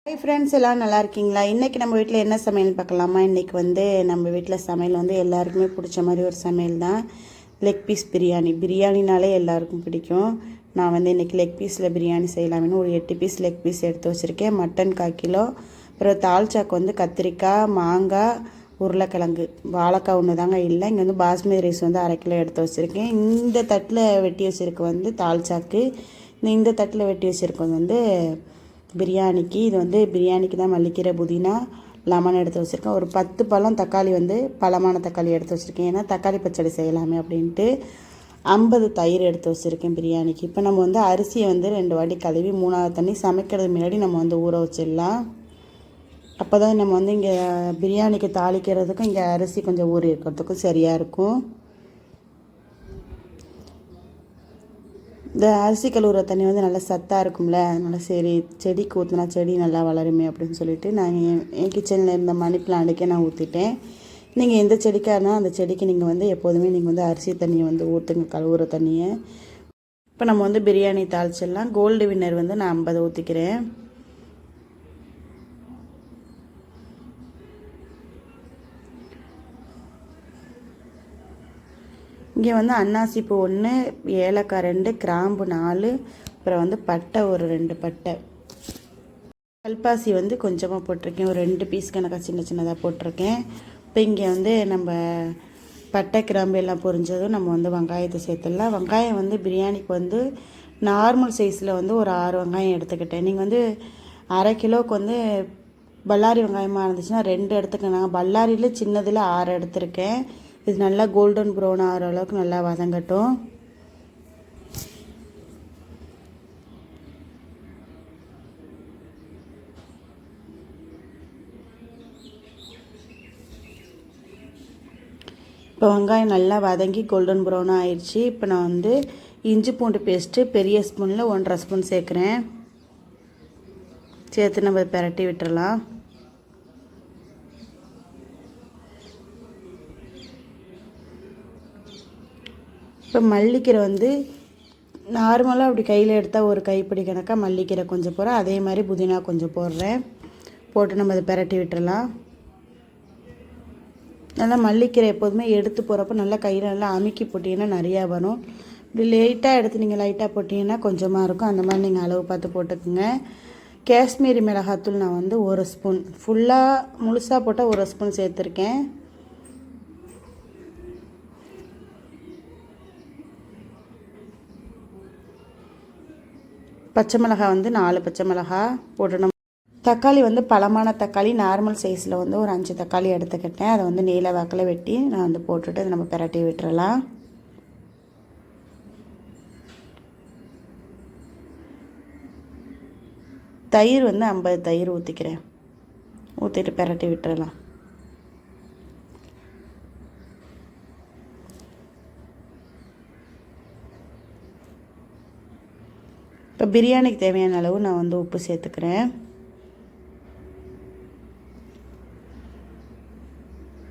Hi friends, எல்லாம் நல்லா இருக்கீங்களா? இன்றைக்கி நம்ம வீட்டில் என்ன சமையல் பார்க்கலாமா? இன்றைக்கி நம்ம வீட்டில் சமையல் எல்லாருக்குமே பிடிச்ச மாதிரி ஒரு சமையல் தான். லெக் பீஸ் பிரியாணினாலே எல்லாருக்கும் பிடிக்கும். நான் இன்றைக்கி லெக் பீஸில் பிரியாணி செய்யலாம்னு ஒரு 8 பீஸ் லெக் பீஸ் எடுத்து வச்சுருக்கேன். மட்டன் 1/4 கிலோ, அப்புறம் தால்ச்சாக்கு கத்திரிக்காய், மாங்காய், உருளைக்கிழங்கு, வாழைக்காய் ஒன்று தாங்க இல்லை. இங்கே பாஸ்மதி ரைஸ் 1/2 கிலோ எடுத்து வச்சுருக்கேன். இந்த தட்டில் வெட்டி வச்சுருக்க தால்ச்சாக்கு, இந்த தட்டில் வெட்டி வச்சுருக்கது பிரியாணிக்கு. இது பிரியாணிக்கு தான் மல்லிக்கீரை, புதினா, லெமன் எடுத்து வச்சுருக்கேன். ஒரு 10 பழம் தக்காளி பழமான தக்காளி எடுத்து வச்சுருக்கேன். ஏன்னா தக்காளி பச்சடி செய்யலாமே அப்படின்ட்டு. 50 தயிர் எடுத்து வச்சுருக்கேன் பிரியாணிக்கு. இப்போ நம்ம அரிசியை 2 வாட்டி கழுவி 3ஆவது தண்ணி சமைக்கிறதுக்கு முன்னாடி நம்ம ஊற வச்சிடலாம். அப்போ தான் நம்ம இங்கே பிரியாணிக்கு தாளிக்கிறதுக்கும் இங்கே அரிசி கொஞ்சம் ஊறி இருக்கிறதுக்கும் சரியாக இருக்கும். இந்த அரிசி கழுவுற தண்ணி நல்லா சத்தாக இருக்கும்ல, அதனால் சரி செடிக்கு ஊற்றினா செடி நல்லா வளருமே அப்படின்னு சொல்லிட்டு நான் என் கிச்சனில் இருந்த மணி பிளான்ட்டுக்கே நான் ஊற்றிட்டேன். நீங்கள் எந்த செடிக்காக இருந்தால் அந்த செடிக்கு நீங்கள் எப்போதுமே நீங்கள் அரிசி தண்ணியை ஊற்றுங்க, கழுவுற தண்ணியை. இப்போ நம்ம பிரியாணி தாளிச்சிடலாம். கோல்டு வின்னர் நான் 50 ஊற்றிக்கிறேன். இங்கே அன்னாசிப்பூ 1, ஏலக்காய் 2, கிராம்பு 4, அப்புறம் பட்டை ஒரு 2 பட்டை, கல்பாசி கொஞ்சமாக போட்டிருக்கேன். ஒரு 2 பீஸ் கணக்காக சின்ன சின்னதாக போட்டிருக்கேன். இப்போ இங்கே நம்ம பட்டை கிராம்பு எல்லாம் பொரிஞ்சதும் நம்ம வெங்காயத்தை சேர்த்துடலாம். வெங்காயம் பிரியாணிக்கு நார்மல் சைஸில் ஒரு 6 வெங்காயம் எடுத்துக்கிட்டேன். நீங்கள் 1/2 கிலோவுக்கு பல்லாரி வெங்காயமாக இருந்துச்சுன்னா 2 எடுத்துக்கேன். நாங்கள் பல்லாரியில் சின்னதில் 6 எடுத்திருக்கேன். இது நல்லா கோல்டன் ப்ரௌன் ஆகிற அளவுக்கு நல்லா வதங்கட்டும். இப்போ வெங்காயம் நல்லா வதங்கி கோல்டன் ப்ரௌன் ஆயிடுச்சு. இப்போ நான் இஞ்சி பூண்டு பேஸ்ட்டு பெரிய ஸ்பூனில் 1/2 ஸ்பூன் சேர்க்குறேன். சேர்த்து நம்ம பிரட்டி விட்டுறலாம். இப்போ மல்லிக்கீரை நார்மலாக அப்படி கையில் எடுத்தால் ஒரு கைப்பிடி கணக்காக மல்லிக்கீரை கொஞ்சம் போடுறேன். அதே மாதிரி புதினா கொஞ்சம் போடுறேன். போட்டு நம்ம அதை பிரட்டி விட்டுறலாம். நல்லா மல்லிக்கீரை எப்போதுமே எடுத்து போகிறப்ப நல்லா கையில் நல்லா அமுக்கி போட்டிங்கன்னா நிறையா வரும். இப்படி லைட்டாக எடுத்து நீங்கள் லைட்டாக போட்டிங்கன்னா கொஞ்சமாக இருக்கும். அந்த மாதிரி நீங்கள் அளவு பார்த்து போட்டுக்குங்க. காஷ்மீரி மிளகாத்தூள் நான் 1 ஸ்பூன், ஃபுல்லாக முழுசாக போட்டால் 1 ஸ்பூன் சேர்த்துருக்கேன். பச்சை மிளகாய் 4 பச்சை மிளகாய் போடணும். தக்காளி பழமான தக்காளி நார்மல் சைஸில் ஒரு 5 தக்காளி எடுத்துக்கிட்டேன். அதை நீல வாக்கில் வெட்டி நான் போட்டுட்டு நம்ம பிரட்டி விட்டுறலாம். தயிர் 50 தயிர் ஊற்றிக்கிறேன். ஊற்றிட்டு பிரட்டி விட்டுறலாம். இப்போ பிரியாணிக்கு தேவையான அளவு நான் உப்பு சேர்த்துக்கிறேன்.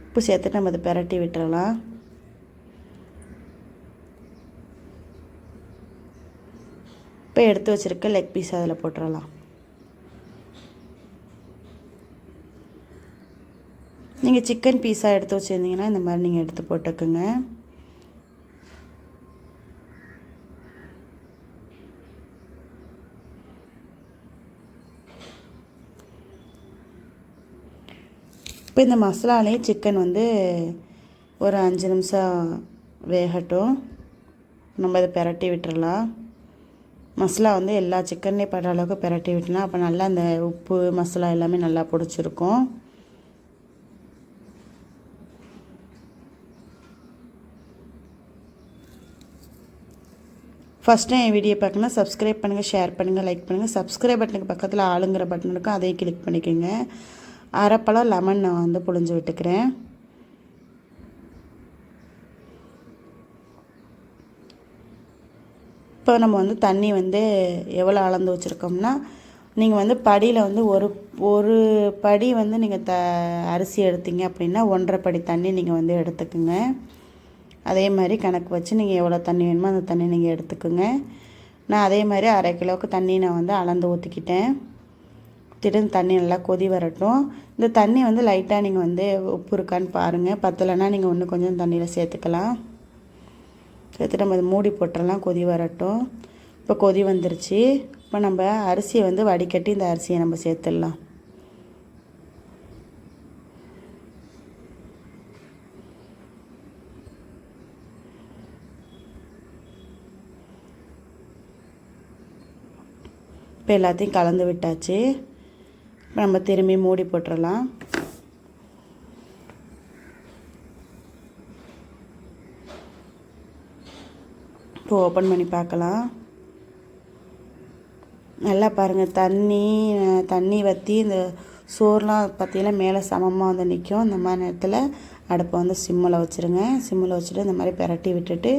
உப்பு சேர்த்துட்டு நம்ம அதை பிரட்டி விட்டுறலாம். இப்போ எடுத்து வச்சுருக்க லெக் பீஸ் அதில் போட்டுடலாம். நீங்கள் சிக்கன் பீஸாக எடுத்து வச்சுருந்தீங்கன்னா இந்த மாதிரி நீங்கள் எடுத்து போட்டுக்குங்க. இப்போ இந்த மசாலாலே சிக்கன் ஒரு 5 நிமிஷம் வேகட்டும். நம்ம அதை பிரட்டி விட்டுறலாம். மசாலா எல்லா சிக்கன்லேயும் படுற அளவுக்கு பிரட்டி விட்டுனா அப்போ நல்லா அந்த உப்பு மசாலா எல்லாமே நல்லா பிடிச்சிருக்கும். ஃபஸ்ட்டு என் வீடியோ பார்க்கணுன்னா சப்ஸ்கிரைப் பண்ணுங்கள், ஷேர் பண்ணுங்கள், லைக் பண்ணுங்கள். சப்ஸ்கிரைப் பட்டனுக்கு பக்கத்தில் ஆளுங்கிற பட்டன் இருக்கும், அதையும் கிளிக் பண்ணிக்கோங்க. அரைப்பழம் லெமன் நான் புழிஞ்சு விட்டுக்கிறேன். இப்போ நம்ம தண்ணி எவ்வளோ அளந்து வச்சுருக்கோம்னா, நீங்கள் படியில் ஒரு படி நீங்கள் அரிசி எடுத்தீங்க அப்படின்னா 1.5 படி தண்ணி நீங்கள் எடுத்துக்குங்க. அதே மாதிரி கணக்கு வச்சு நீங்கள் எவ்வளோ தண்ணி வேணுமோ அந்த தண்ணி நீங்கள் எடுத்துக்குங்க. நான் அதே மாதிரி 1/2 கிலோவுக்கு தண்ணி நான் அளந்து ஊற்றிக்கிட்டேன். திடீர்னு தண்ணி நல்லா கொதி வரட்டும். இந்த தண்ணி வந்து லைட்டாக நீங்கள் வந்து உப்பு இருக்கான்னு பாருங்கள். பத்தலைன்னா நீங்கள் இன்னும் கொஞ்சம் தண்ணியில் சேர்த்துக்கலாம். சேர்த்துட்டு நம்ம மூடி போட்டுடலாம், கொதி வரட்டும். இப்போ கொதி வந்துருச்சு. இப்போ நம்ம அரிசியை வந்து வடிகட்டி இந்த அரிசியை நம்ம சேர்த்துடலாம். இப்போ எல்லாத்தையும் கலந்து விட்டாச்சு. இப்போ நம்ம திரும்பி மூடி போட்டுடலாம். இப்போ ஓப்பன் பண்ணி பார்க்கலாம். நல்லா பாருங்கள், தண்ணி வற்றி இந்த சோறுலாம் பார்த்திங்கன்னா மேலே சமமாக வந்து நிற்கும். இந்த மாதிரி நேரத்தில் அடுப்பை வந்து சிம்மில் வச்சுருங்க. சிம்மில் வச்சுட்டு இந்த மாதிரி பிரட்டி விட்டுட்டு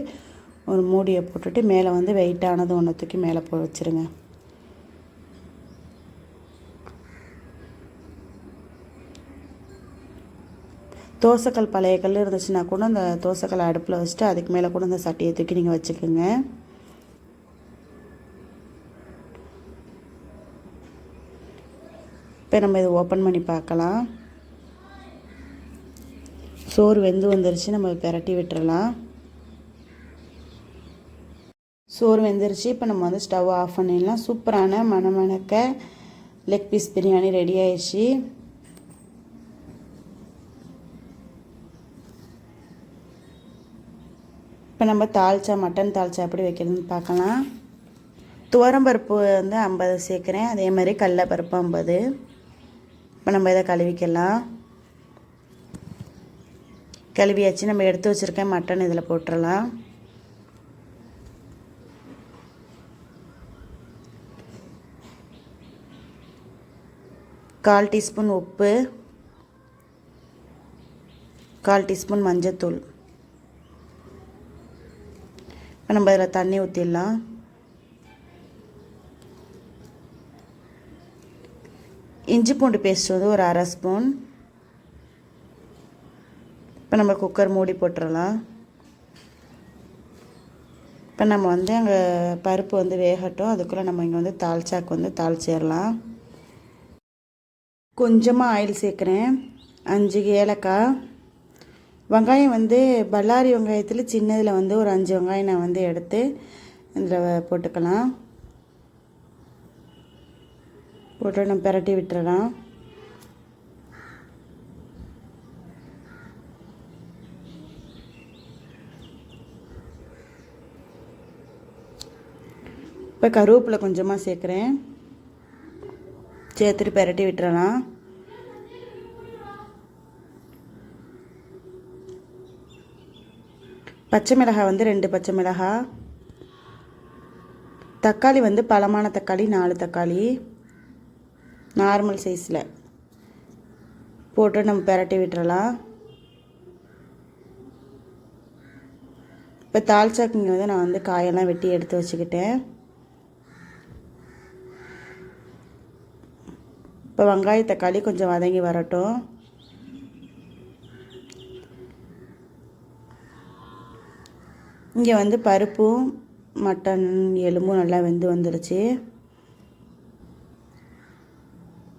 ஒரு மூடியை போட்டுட்டு மேலே வந்து வெயிட்டானது ஒன்று தூக்கி மேலே வச்சுருங்க. தோசைக்கல் பழைய கல் இருந்துச்சுன்னா கூட அந்த தோசைக்கல்லை அடுப்பில் வச்சுட்டு அதுக்கு மேலே கூட அந்த சட்டியை தூக்கி நீங்கள் வச்சுக்கோங்க. இப்போ நம்ம இதை ஓப்பன் பண்ணி பார்க்கலாம். சோறு வெந்து வந்துருச்சு. நம்ம பிரட்டி விட்டுறலாம். சோறு வெந்துருச்சு. இப்போ நம்ம வந்து ஸ்டவ் ஆஃப் பண்ணிடலாம். சூப்பரான மணமணக்க லெக் பீஸ் பிரியாணி ரெடி ஆயிடுச்சு. இப்போ நம்ம மட்டன் தால்ச்சா எப்படி வைக்கிறதுன்னு பார்க்கலாம். துவரம்பருப்பு வந்து 50 சேர்க்குறேன். அதே மாதிரி கடலைப்பருப்பு 50. இப்போ நம்ம இதை கழுவிக்கலாம். கழுவியாச்சு. நம்ம எடுத்து வச்சுருக்க மட்டன் இதில் போட்டுடலாம். கால் டீஸ்பூன் உப்பு, 1/4 டீஸ்பூன் மஞ்சத்தூள். இப்போ நம்ம இதில் தண்ணி ஊற்றிடலாம். இஞ்சி பூண்டு பேஸ்ட் வந்து ஒரு 1/2 ஸ்பூன். இப்போ நம்ம குக்கர் மூடி போட்டுடலாம். இப்போ நம்ம வந்து அங்கே பருப்பு வந்து வேகட்டும். அதுக்குள்ளே நம்ம இங்கே வந்து தால்ச்சாக்கு வந்து தாளிச்சிடலாம். கொஞ்சமாக ஆயில் சேர்க்குறேன். 5 ஏலக்காய். வெங்காயம் வந்து பல்லாரி வெங்காயத்தில் சின்னதில் வந்து ஒரு 5 வெங்காயம் நான் வந்து எடுத்து இதில் போட்டுக்கலாம். போட்டு நம்ம பிரட்டி விட்டுறலாம். இப்போ கருவேப்பிலை கொஞ்சமாக சேர்க்குறேன். சேர்த்துட்டு பிரட்டி விட்டுறலாம். பச்சை மிளகாய் வந்து 2 பச்சை மிளகாய். தக்காளி வந்து பழமான தக்காளி 4 தக்காளி நார்மல் சைஸில் போட்டு நம்ம பிரட்டி விட்டுறலாம். இப்போ தால்ச்சாக்குங்க வந்து நான் வந்து காயெல்லாம் வெட்டி எடுத்து வச்சுக்கிட்டேன். இப்போ வெங்காய தக்காளி கொஞ்சம் வதங்கி வரட்டும். இங்கே வந்து பருப்பும் மட்டன் எலும்பும் நல்லா வெந்து வந்துடுச்சு.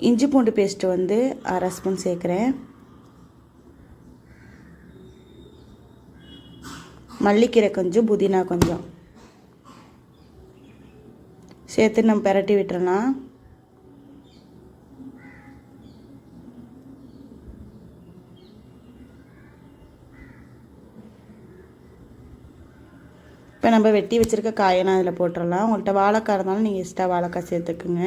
இஞ்சி பூண்டு பேஸ்ட்டு வந்து 1/2 ஸ்பூன் சேர்க்குறேன். மல்லிக்கீரை கொஞ்சம், புதினா கொஞ்சம் சேர்த்து நம்ம பிரட்டி விட்டுறலாம். இப்போ நம்ம வெட்டி வச்சுருக்க காயெல்லாம் அதில் போட்டுடலாம். உங்கள்கிட்ட வாழைக்காய் இருந்தாலும் நீங்கள் எக்ஸ்ட்ரா வாழைக்காய் சேர்த்துக்குங்க.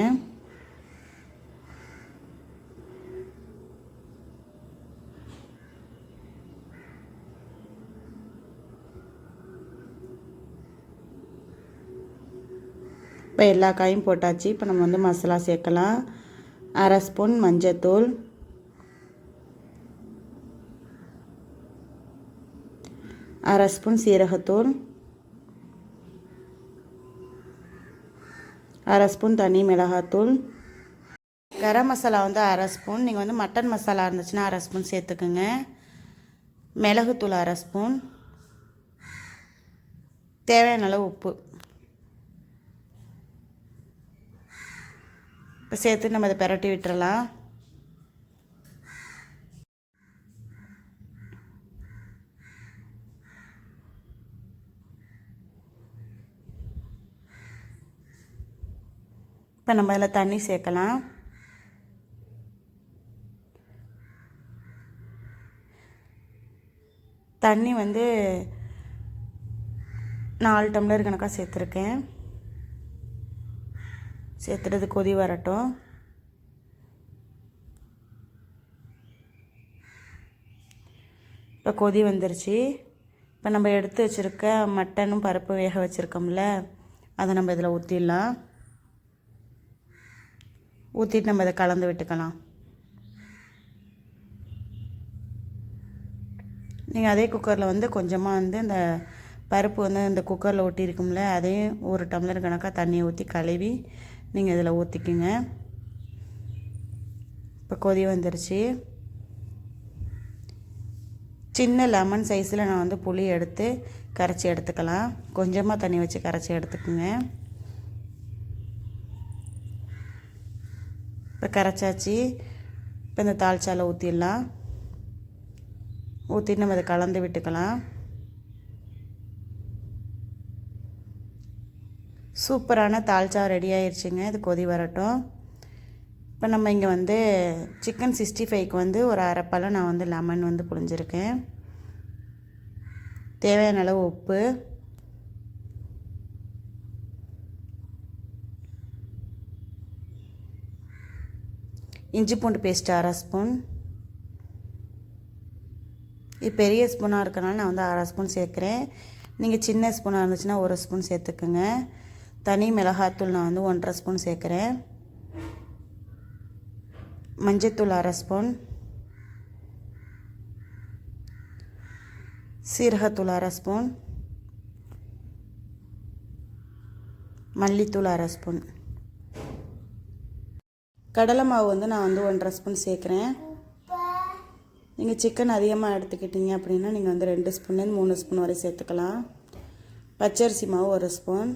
இப்போ எல்லா காயும் போட்டாச்சு. இப்போ நம்ம வந்து மசாலா சேர்க்கலாம். 1/2 ஸ்பூன் மஞ்சத்தூள், 1/2 ஸ்பூன் சீரகத்தூள், 1/2 ஸ்பூன் தனி மிளகாத்தூள், கரம் மசாலா வந்து 1/2 ஸ்பூன். நீங்கள் வந்து மட்டன் மசாலா இருந்துச்சுன்னா 1/2 ஸ்பூன் சேர்த்துக்குங்க. மிளகுத்தூள் 1/2 ஸ்பூன், தேவையான அளவு உப்பு. இப்போ இப்போ சேர்த்து நம்ம அதை பிரட்டி விட்டுறலாம். இப்போ நம்ம அதில் தண்ணி சேர்க்கலாம். தண்ணி வந்து 4 டம்ளர் கணக்காக சேர்த்துருக்கேன். சேர்த்துறது கொதி வரட்டும். இப்போ கொதி வந்துருச்சு. இப்போ நம்ம எடுத்து வச்சுருக்க மட்டனும் பருப்பு வேக வச்சுருக்கோம்ல, அதை நம்ம இதில் ஊற்றிடலாம். ஊற்றிட்டு நம்ம இதை கலந்து விட்டுக்கலாம். நீங்கள் அதே குக்கரில் வந்து கொஞ்சமாக வந்து இந்த பருப்பு வந்து இந்த குக்கரில் ஒட்டியிருக்கும்ல, அதையும் 1 டம்ளர் கணக்காக தண்ணியை ஊற்றி கழுவி நீங்கள் இதில் ஊற்றிக்குங்க. இப்போ கொதி வந்துருச்சு. சின்ன லெமன் சைஸில் நான் வந்து புளி எடுத்து கரைச்சி எடுத்துக்கலாம். கொஞ்சமாக தண்ணி வச்சு கரைச்சி எடுத்துக்குங்க. இப்போ கரைச்சாச்சு. இப்போ இந்த தாளிச்சால ஊற்றிடலாம். ஊற்றிட்டு நம்ம அதை கலந்து விட்டுக்கலாம். சூப்பரான தால்ச்சா ரெடி ஆயிடுச்சுங்க. இது கொதி வரட்டும். இப்போ நம்ம இங்கே வந்து சிக்கன் 65க்கு வந்து ஒரு அரை பழம் நான் வந்து லெமன் வந்து புழிஞ்சிருக்கேன். தேவையான அளவு உப்பு, இஞ்சி பூண்டு பேஸ்ட் 1/2 ஸ்பூன். இது பெரிய ஸ்பூனாக இருக்கனால நான் வந்து 1/2 ஸ்பூன் சேர்க்குறேன். நீங்கள் சின்ன ஸ்பூனாக இருந்துச்சுன்னா 1 ஸ்பூன் சேர்த்துக்குங்க. தனி மிளகாத்தூள் நான் வந்து 1/2 ஸ்பூன் சேர்க்குறேன். மஞ்சத்தூள் 1/2 ஸ்பூன், சீரகத்தூள் 1/2 ஸ்பூன், மல்லித்தூள் 1/2 ஸ்பூன். கடலை மாவு வந்து நான் வந்து 1/2 ஸ்பூன் சேர்க்குறேன். நீங்கள் சிக்கன் அதிகமாக எடுத்துக்கிட்டீங்க அப்படின்னா நீங்கள் வந்து 2 ஸ்பூன்லேருந்து 3 ஸ்பூன் வரை சேர்த்துக்கலாம். பச்சரிசி மாவு 1 ஸ்பூன்,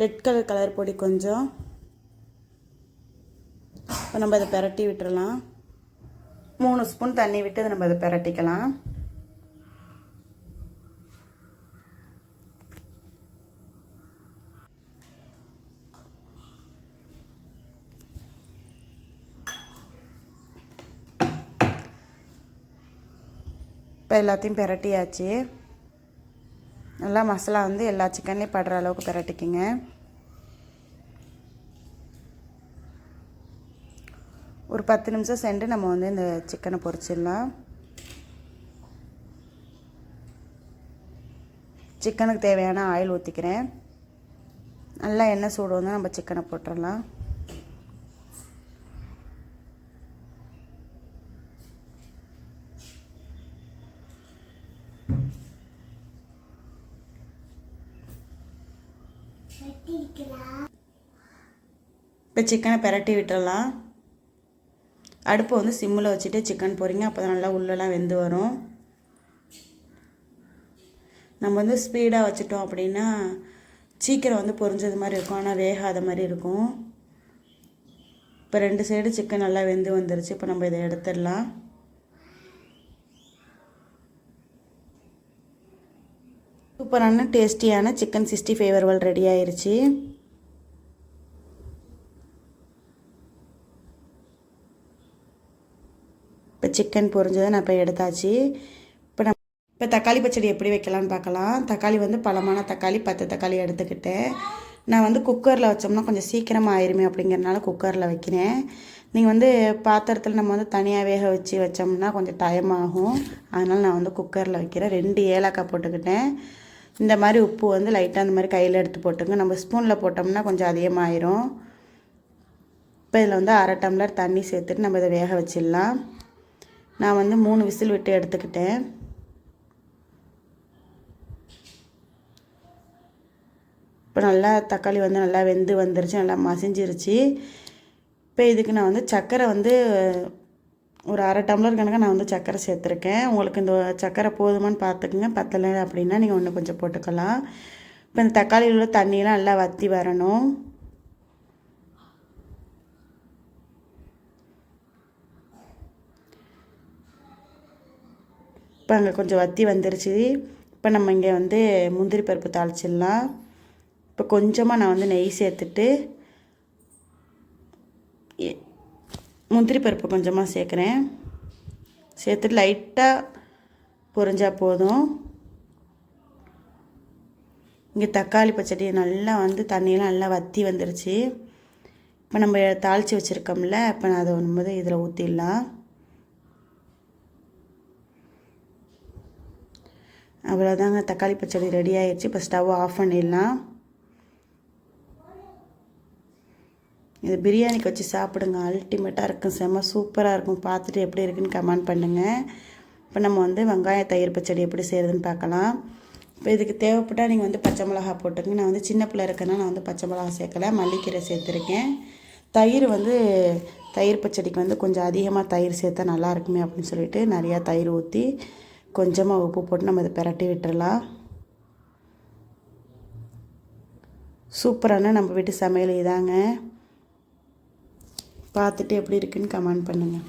ரெட் கலர் பொடி கொஞ்சம். இப்போ நம்ம அதை பிரட்டி விட்டுறலாம். 3 ஸ்பூன் தண்ணி விட்டு அதை நம்ம அதை பிரட்டிக்கலாம். இப்போ எல்லாத்தையும் பிரட்டியாச்சு. நல்லா மசாலா வந்து எல்லா சிக்கன்லேயும் படுற அளவுக்கு பிரட்டிக்குங்க. ஒரு 10 நிமிஷம் சென்று நம்ம வந்து இந்த சிக்கனை பொரிச்சிடலாம். சிக்கனுக்கு தேவையான ஆயில் ஊற்றிக்கிறேன். நல்லா எண்ணெய் சூடு வந்து நம்ம சிக்கனை போட்டுடலாம். இப்போ சிக்கனை பிரட்டி விட்டுடலாம். அடுப்பை வந்து சிம்மில் வச்சுட்டு சிக்கன் பொரிங்க. அப்போ தான் நல்லா உள்ளெல்லாம் வெந்து வரும். நம்ம வந்து ஸ்பீடாக வச்சுட்டோம் அப்படின்னா சீக்கிரம் வந்து பொரிஞ்சது மாதிரி இருக்கும், ஆனால் வேகாத மாதிரி இருக்கும். இப்போ 2 சைடு சிக்கன் நல்லா வெந்து வந்துருச்சு. இப்போ நம்ம இதை எடுத்துடலாம். சூப்பரான டேஸ்டியான சிக்கன் 65 வறுவல் ரெடி ஆயிடுச்சு. இப்போ சிக்கன் பொரிஞ்சதை நான் இப்போ எடுத்தாச்சு. இப்போ தக்காளி பச்சடி எப்படி வைக்கலான்னு பார்க்கலாம். தக்காளி வந்து பழமான தக்காளி 10 தக்காளி எடுத்துக்கிட்டேன். நான் வந்து குக்கரில் வச்சோம்னா கொஞ்சம் சீக்கிரமாக ஆயிருமே அப்படிங்கிறனால குக்கரில் வைக்கிறேன். நீங்கள் வந்து பாத்திரத்தில் நம்ம வந்து தனியாக வேக வச்சோம்னா கொஞ்சம் டைம் ஆகும். அதனால் நான் வந்து குக்கரில் வைக்கிறேன். 2 ஏலக்காய் போட்டுக்கிட்டேன். இந்த மாதிரி உப்பு வந்து லைட்டாக அந்த மாதிரி கையில் எடுத்து போட்டுங்க. நம்ம ஸ்பூனில் போட்டோம்னா கொஞ்சம் அதிகமாகிடும். இப்போ இதில் வந்து 1/2 டம்ளர் தண்ணி சேர்த்துட்டு நம்ம இதை வேக வச்சிடலாம். நான் வந்து 3 விசில் விட்டு எடுத்துக்கிட்டேன். இப்போ நல்லா தக்காளி வந்து நல்லா வெந்து வந்துருச்சு, நல்லா மசிஞ்சிருச்சு. இப்போ இதுக்கு நான் வந்து சர்க்கரை வந்து ஒரு 1/2 டம்ளர் கணக்காக நான் வந்து சர்க்கரை சேர்த்துருக்கேன். உங்களுக்கு இந்த சர்க்கரை போதுமான்னு பார்த்துக்குங்க. பத்தலை அப்படின்னா நீங்கள் இன்னும் கொஞ்சம் போட்டுக்கலாம். இப்போ இந்த தக்காளியில் உள்ள தண்ணியெலாம் நல்லா வற்றி வரணும். இப்போ அங்கே கொஞ்சம் வற்றி வந்துருச்சு. இப்போ நம்ம இங்கே வந்து முந்திரி பருப்பு தாளிச்சிடலாம். இப்போ கொஞ்சமாக நான் வந்து நெய் சேர்த்துட்டு முந்திரி பருப்பு கொஞ்சமாக சேர்க்குறேன். சேர்த்துட்டு லைட்டாக பொரிஞ்சால் போதும். இங்கே தக்காளி பச்சடி நல்லா வந்து தண்ணியெல்லாம் நல்லா வற்றி வந்துருச்சு. இப்போ நம்ம தாளித்து வச்சுருக்கோம்ல, இப்போ நான் அதை வரும்போது இதில் ஊற்றிடலாம். அவ்வளோதாங்க, தக்காளி பச்சடி ரெடி ஆகிடுச்சு. இப்போ ஸ்டவ் ஆஃப் பண்ணிடலாம். இது பிரியாணிக்கு வச்சு சாப்பிடுங்க, அல்டிமேட்டாக இருக்கும், செம்ம சூப்பராக இருக்கும். பார்த்துட்டு எப்படி இருக்குன்னு கமெண்ட் பண்ணுங்கள். இப்போ நம்ம வந்து வெங்காய தயிர் பச்சடி எப்படி செய்கிறதுன்னு பார்க்கலாம். இப்போ இதுக்கு தேவைப்பட்டால் நீங்கள் வந்து பச்சை மிளகா போட்டுருங்க. நான் வந்து சின்ன பிள்ளை இருக்கேன்னா நான் வந்து பச்சை மிளகா சேர்க்கலை, மல்லிக்கீரை சேர்த்துருக்கேன். தயிர் வந்து தயிர் பச்சடிக்கு வந்து கொஞ்சம் அதிகமாக தயிர் சேர்த்தா நல்லா இருக்குமே அப்படின்னு சொல்லிட்டு நிறையா தயிர் ஊற்றி கொஞ்சமாக உப்பு போட்டு நம்ம இதை பிரட்டி விட்டுறலாம். சூப்பரான நம்ம வீட்டு சமையல் இதாங்க. பார்த்துட்டு எப்படி இருக்குன்னு கமெண்ட் பண்ணுங்கள்.